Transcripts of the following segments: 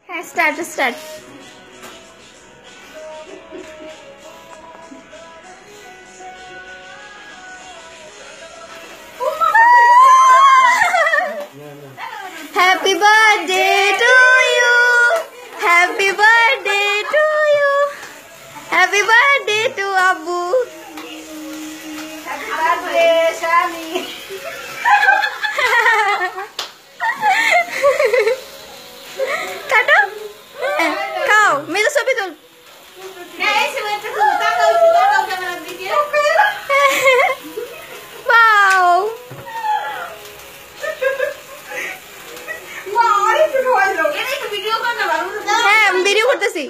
হ্যাঁ start start. Happy birthday to you. Happy birthday to you. Happy birthday to Abu. Happy birthday, Shami. কাটো খাও মেরে ছবি তুল। Wow. হ্যাঁ ভিডিও করতেছি।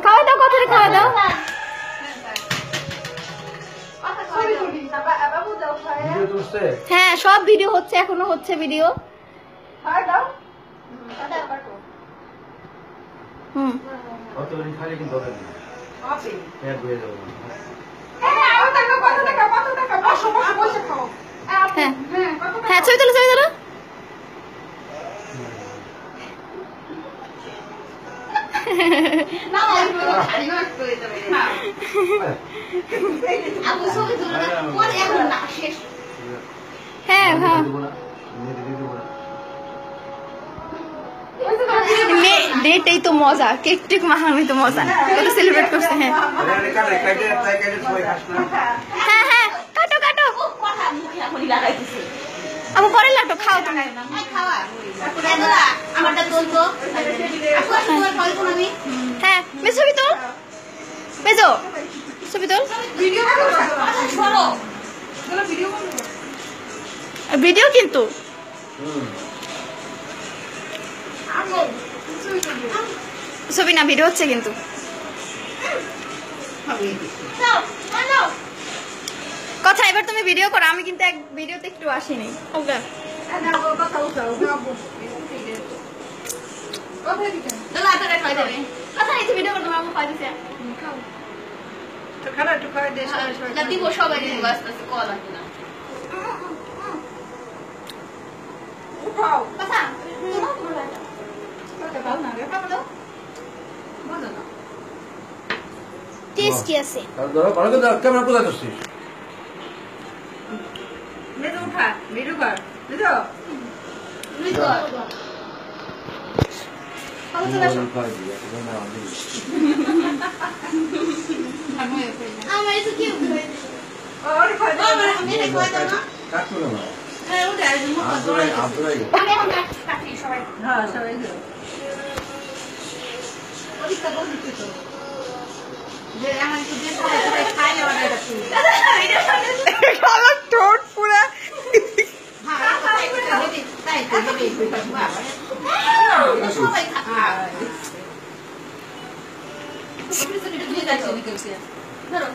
খাওয়া দাও কথা খাওয়া দাও। হ্যাঁ সব ভিডিও হচ্ছে এখনো হচ্ছে ভিডিও। হুম হ্যাঁ ছবি তোলো ছবি তোলো। হ্যাঁ হ্যাঁ ডেটই তো মজা, কেক টেক মাখানোই তো মজা, কত সেলিব্রেট করছে। হ্যাঁ হ্যাঁ হ্যাঁ কাটো কাটো আমি পরে লাটো খাও তুমি। হ্যাঁ মে ছবি তোল মেজো ছবি তোল। ভিডিও কিন্তু ছবি না ভিডিও হচ্ছে কিন্তু। কথা এবার তুমি ভিডিও করো, আমি কিন্তু এক ভিডিওতে একটু আসিনি। ওকে ভিডিও করতে আমি খাই দিছে দিব সবাই দিব আস্তে আস্তে কল আসবে না। কথা টেস্টি আছে। ক্যামেরা কোথায় করছিস? ঠোঁট পুরা ধরো